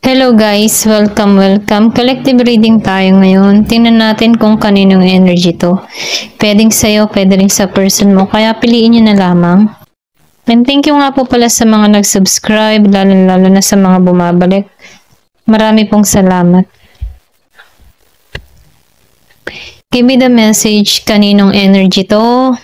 Hello guys, welcome. Collective reading tayo ngayon. Tingnan natin kung kaninong energy to. Pwedeng sa'yo, pwede rin sa person mo. Kaya piliin nyo na lamang. And thank you nga po pala sa mga nag-subscribe, lalo na sa mga bumabalik. Marami pong salamat. Give me the message, kaninong energy to.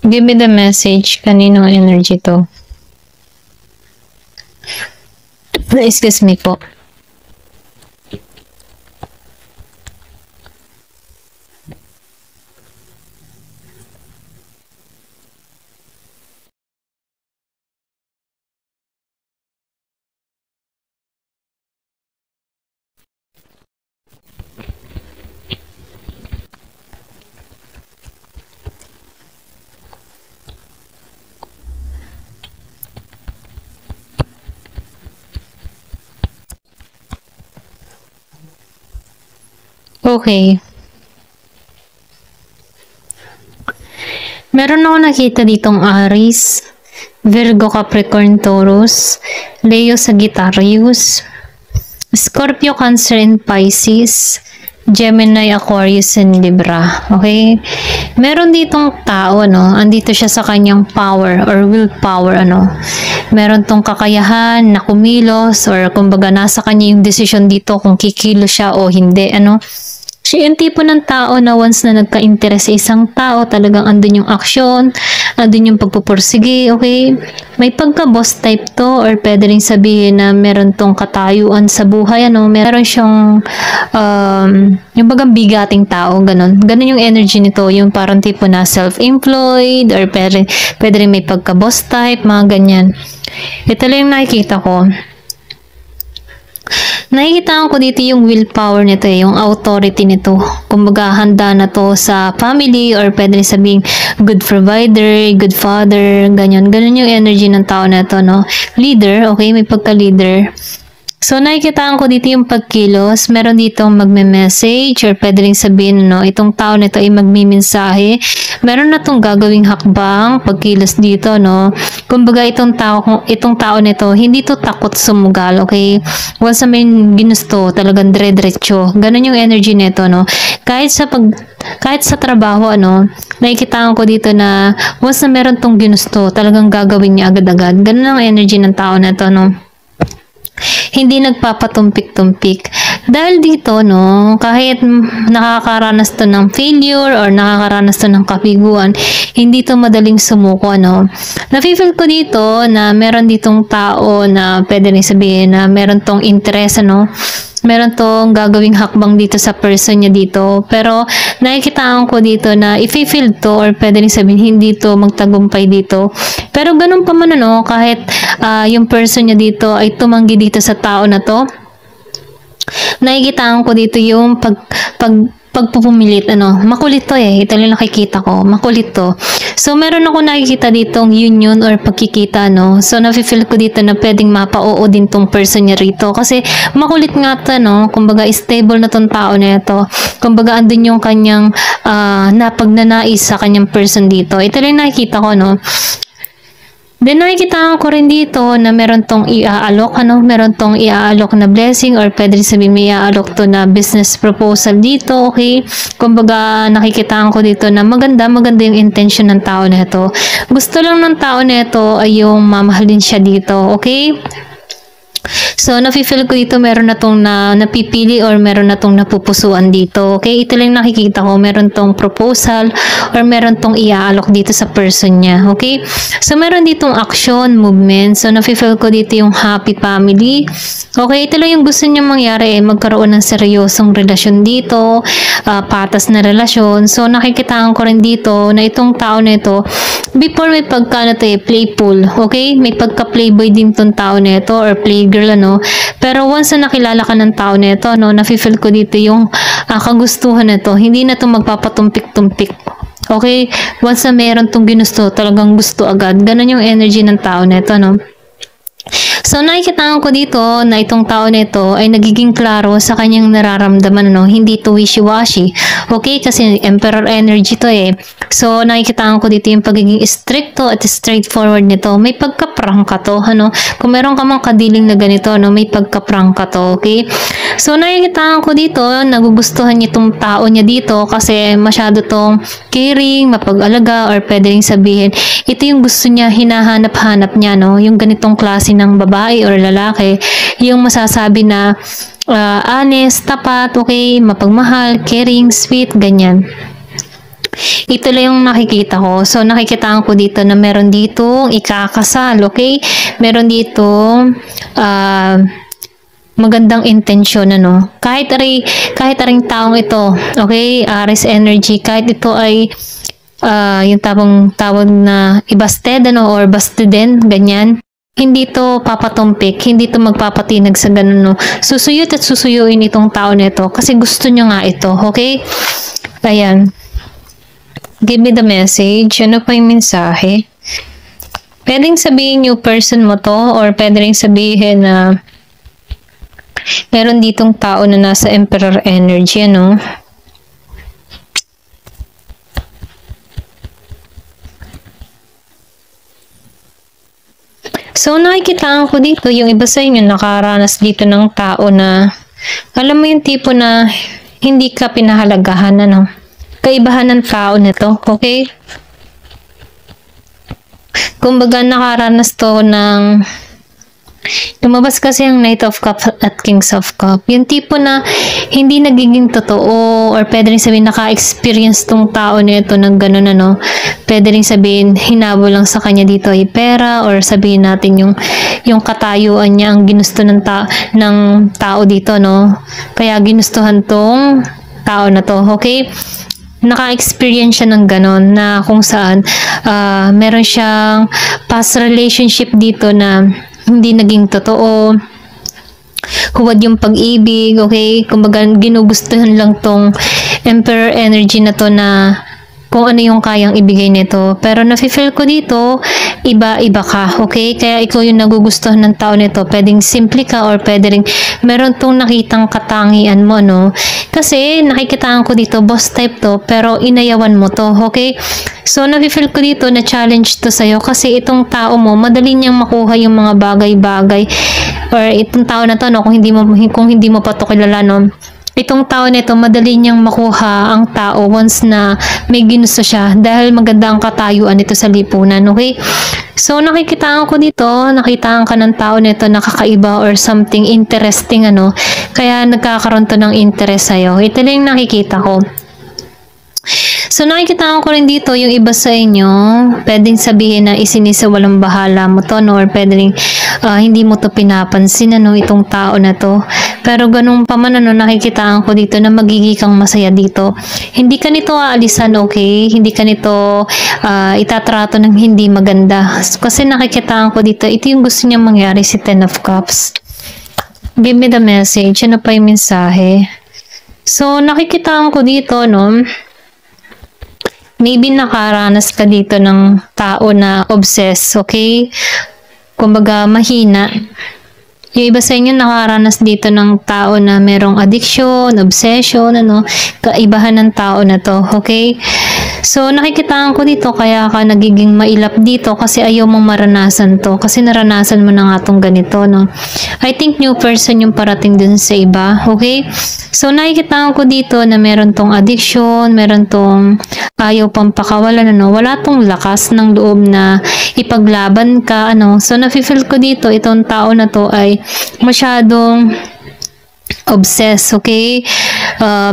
Give me the message, kaninong energy to. Excuse me po. Okay. Meron ako nakita ditong Aries, Virgo, Capricorn, Taurus, Leo, Sagittarius, Scorpio, Cancer, and Pisces, Gemini, Aquarius, and Libra. Okay? Meron ditong tao, andito siya sa kanyang power or willpower, Meron tong kakayahan na kumilos or kumbaga nasa kanya yung decision dito kung kikilos siya o hindi, Siya yung tipo ng tao na once na nagka-interest sa isang tao, talagang andun yung action, andun yung pagpupursige, okay? May pagka-boss type to or pwede rin sabihin na meron tong katayuan sa buhay, Meron siyang, yung bagang bigating tao, ganun. Ganun yung energy nito, yung parang tipo na self-employed or pwede rin may pagka-boss type, mga ganyan. Ito lang yung nakikita ko. Nakikita ko dito yung willpower nito, yung authority nito. Kumbaga, handa na to sa family or pwede rin sabing good provider, good father, ganyan. Ganun yung energy ng tao na to, Leader, okay? May pagka-leader. So, nakikita ko dito yung pagkilos. Meron dito magme-message or pwede rin sabihin, itong tao nito ay magmimensahe. Meron na tong gagawing hakbang, pagkilos dito, Kumbaga, itong tao nito, hindi to takot sumugal, okay? Once na may ginusto, talagang dire-diretso. Ganun yung energy nito, Kahit sa trabaho, nakikita ko dito na once na meron tong ginusto, talagang gagawin niya agad-agad. Ganun ang energy ng tao nito, Hindi nagpapatumpik-tumpik. Dahil dito, kahit nakakaranas to ng failure or nakakaranas to ng kabiguan, hindi to madaling sumuko, Nafe-feel ko dito na meron ditong tao na pwede rin sabihin na meron tong interest, Meron tong gagawing hakbang dito sa person niya dito. Pero nakikita ko dito na i-feel to or pwede rin sabihin hindi to magtagumpay dito. Pero ganun pa man, kahit yung person niya dito ay tumanggi dito sa tao na to, nakikita ko dito yung pagpupumilit, makulit to ito lang nakikita ko, makulit to. So, meron ako nakikita ditong union or pagkikita, So, nafe-feel ko dito na pwedeng mapa-oo din tong person niya rito. Kasi, makulit nga to, Kumbaga, stable na tong tao na ito. Kumbaga, andun yung kanyang napagnanais sa kanyang person dito. Ito lang nakikita ko, Then, nakikita ko rin dito na meron tong i-aalok, meron tong i-aalok na blessing or pwede rin sabihin may i-aalok to na business proposal dito, okay? Kumbaga, nakikita ko dito na maganda yung intention ng tao na ito. Gusto lang ng tao na ito ay yung mamahalin siya dito, okay? So, nafe-feel ko dito meron na tong napipili or meron na tong napupusuan dito. Okay? Ito lang nakikita ko. Meron tong proposal or meron tong iaalok dito sa person niya. Okay? So, meron ditong action, movement. So, nafe-feel ko dito yung happy family. Okay? Ito lang yung gusto niya mangyari magkaroon ng seryosong relasyon dito. Patas na relasyon. So, nakikita ko rin dito na itong tao na ito, before may playful. Okay? May pagka-playboy din tong tao na ito or playgirl, Pero once na nakilala ka ng tao na ito, nafe-feel ko dito yung kagustuhan na ito. Hindi na ito magpapatumpik-tumpik. Okay? Once na meron tong ginusto, talagang gusto agad. Ganon yung energy ng tao na ito, So nakikita ko dito na itong tao na ito ay nagiging klaro sa kanyang nararamdaman, no? Hindi to wishy-washy. Okay? Kasi Emperor energy to eh. So nakikita ko dito yung pagiging stricto at straightforward nito. May pagka-prangka to, ano? Kung meron ka mang kadiling na ganito, no? May pagka-prangka to, okay? So nakikita ko dito, nagugustuhan niya itong tao niya dito kasi masyado tong caring, mapag-alaga, or pwede rin sabihin, ito yung gusto niya, hinahanap-hanap niya, no? Yung ganitong klase ng babae or lalaki, yung masasabi na honest, tapat, okay, mapagmahal, caring, sweet, ganyan. Ito lang yung nakikita ko. So, nakikita ko dito na meron dito ikakasal, okay? Meron dito magandang intensyon, ano? Kahit aring taong ito, okay? Aries energy, kahit ito ay yung tawag na ibasted, ano, or busted din, ganyan. Hindi to papatumpik, hindi to magpapatinag sa ganun, no? Susuyot at susuyuin itong tao nito kasi gusto nyo nga ito, okay? Ayan. Give me the message. Ano pa yung mensahe? Pwedeng sabihin yung person mo to, or pwedeng sabihin na meron ditong tao na nasa Emperor energy, ano? So, nakikita ko dito, yung iba sa inyo nakaranas dito ng tao na, alam mo yung tipo na hindi ka pinahalagahan, ano? Kaibahan ng tao nito, okay? Kumbaga, nakaranas to ng lumabas kasi ang Knight of Cups at Kings of Cups. Yung tipo na hindi nagiging totoo, or pwede rin sabihin naka-experience tong tao nito ng ganun, ano. Pwede rin sabihin hinabol lang sa kanya dito ay pera, or sabihin natin yung katayuan niya ang ginusto ng tao dito, no. Kaya ginustuhan tong tao na to, okay? Naka-experience siya ng ganon na kung saan meron siyang past relationship dito na hindi naging totoo, huwad yung pag-ibig, okay? Kumbaga, ginugustuhan lang tong Emperor energy na to na kung ano yung kayang ibigay nito. Pero nafe-feel ko dito, iba-iba ka, okay? Kaya ikaw yung nagugustuhan ng tao nito. Pwedeng simple ka, or pwede rin meron tong nakitang katangian mo, no? Kasi nakikitaan ko dito, boss type to, pero inayawan mo to, okay? So, nafe-feel ko dito na challenge to sa'yo kasi itong tao mo, madali niyang makuha yung mga bagay-bagay, or itong tao na to, no? Kung hindi mo pa to kilala, no? Itong tao nito, madali niyang makuha ang tao once na may ginusto siya dahil maganda ang katayuan nito sa lipunan, okay? So, nakikitaan ko dito, nakitaan ka ng tao nito na kakaiba or something interesting, ano? Kaya nagkakaroon to ng interest sa'yo. Ito lang yung nakikita ko. So, nakikita ko rin dito yung iba sa inyo, pwedeng sabihin na isinisawalang bahala mo to, no? Or pwedeng hindi mo to pinapansin, ano, itong tao na to. Pero ganun pa man, ano, nakikita ko dito na magiging kang masaya dito. Hindi ka nito aalisan, okay? Hindi ka nito itatrato ng hindi maganda. Kasi nakikita ko dito, ito yung gusto niyang mangyari, si Ten of Cups. Give me the message. Ano pa yung mensahe? So, nakikita ko dito, no? Maybe nakaranas ka dito ng tao na obsessed, okay? Kumbaga, mahina. Yung iba sa inyo nakaranas dito ng tao na merong addiction, obsession, ano, kaibahan ng tao na to, okay? So, nakikitaan ko dito, kaya ka nagiging mailap dito kasi ayaw mong maranasan to. Kasi naranasan mo na nga tong ganito, no? I think new person yung parating dun sa iba, okay? So, nakikitaan ko dito na meron tong addiction, meron tong ayaw pang pakawalan, ano? Wala tong lakas ng loob na ipaglaban ka, ano? So, nafe-feel ko dito, itong tao na to ay masyadong obsessed, okay?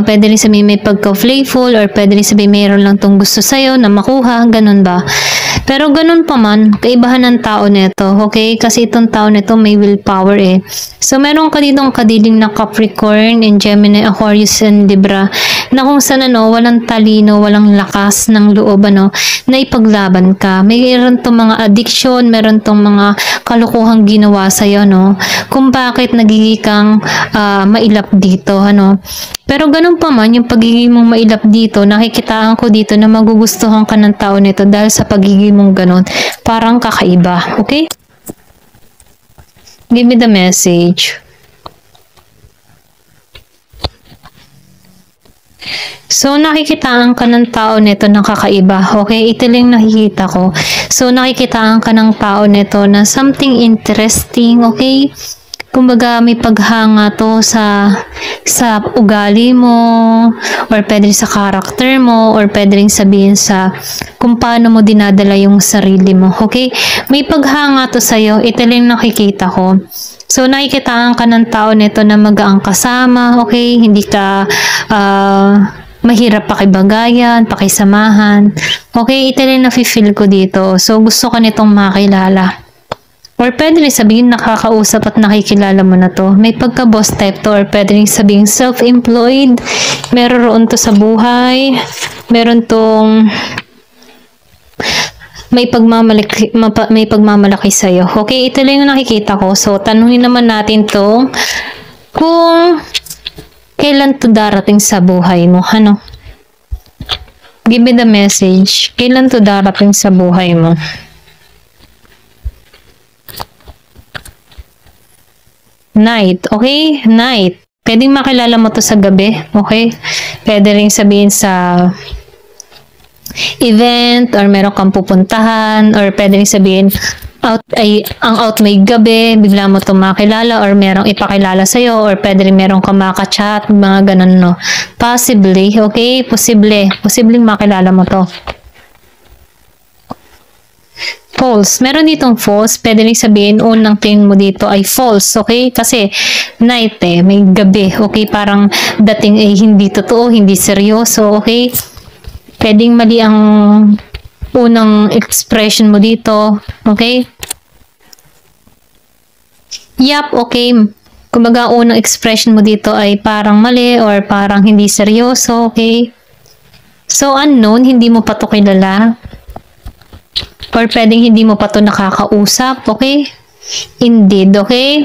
Pwede rin sabihin may pagka-playful, or pwede rin sabihin mayroon lang tong gusto sa'yo na makuha, ganun ba? Pero ganun pa man, kaibahan ng tao nito, okay? Kasi itong tao nito may willpower eh. So, meron ka ditong kadiling na Capricorn and Gemini, Aquarius and Libra na kung saan, ano, walang talino, walang lakas ng loob, ano, na ipaglaban ka. Mayroon tong mga addiction, meron tong mga kalukuhang ginawa sa'yo, no? Kung bakit nagiging kang mailap dito, ano? Pero ganun pa man, yung pagiging mong mailap dito, nakikitaan ko dito na magugustuhan ka ng tao nito dahil sa pagiging mong ganun, parang kakaiba, okay? Give me the message. So, nakikitaan ka ng tao nito na kakaiba. Okay? Ito lang nakikita ko. So, nakikitaan ka ng tao nito na something interesting. Okay? Kumbaga, may paghanga to sa ugali mo, or pwede rin sa character mo, or pwede rin sabihin sa kung paano mo dinadala yung sarili mo. Okay? May paghanga to sa'yo. Ito lang nakikita ko. So, nakikitaan ka ng tao nito na magaang kasama. Okay? Hindi ka mahirap pakibagayan, pakisamahan. Okay, ito rin nafe-feel ko dito. So, gusto ka nitong makilala. Or pwede rin sabihin nakakausap at nakikilala mo na to. May pagka-boss type to, or pwede rin sabihin self-employed. Meron roon to sa buhay. Meron tong may pagmamalaki sa'yo. Okay, ito lang yung nakikita ko. So, tanungin naman natin to kung kailan to darating sa buhay mo? Ano? Give me the message. Kailan to darating sa buhay mo? Night. Okay? Night. Pwedeng makilala mo to sa gabi. Okay? Pwede rin sabihin sa event, or meron kang pupuntahan, or pwede rin sabihin ang out may gabi, bigla mo itong makilala, or merong ipakilala sa'yo, or pwede rin merong kang makachat, mga ganun, no? Possibly, okay? Posibleng makilala mo to. False. Meron ditong false. Pwede rin sabihin, unang tingin mo dito ay false, okay? Kasi night may gabi, okay? Parang dating ay hindi totoo, hindi seryoso, okay? Pwedeng mali ang unang expression mo dito. Okay? Yup, okay. Kumbaga, unang expression mo dito ay parang mali or parang hindi seryoso. Okay? So, unknown, hindi mo pa to kilala. Or pwedeng hindi mo pa to nakakausap. Okay? Indeed, okay?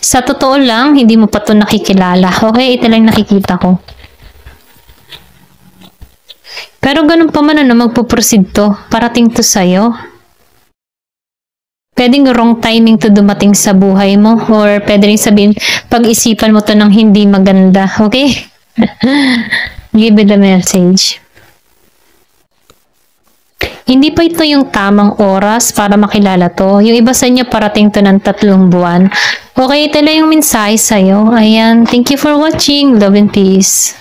Sa totoo lang, hindi mo pa to nakikilala. Okay? Ito lang nakikita ko. Pero ganun pa man magpo-proceed to, parating to sa'yo. Pwedeng wrong timing to dumating sa buhay mo, or pwede rin sabihin, pag-isipan mo to ng hindi maganda, okay? Give me the message. Hindi pa ito yung tamang oras para makilala to. Yung iba sa inyo parating to ng 3 buwan. Okay, ito lang yung mensahe sa'yo. Ayan, thank you for watching. Love and peace.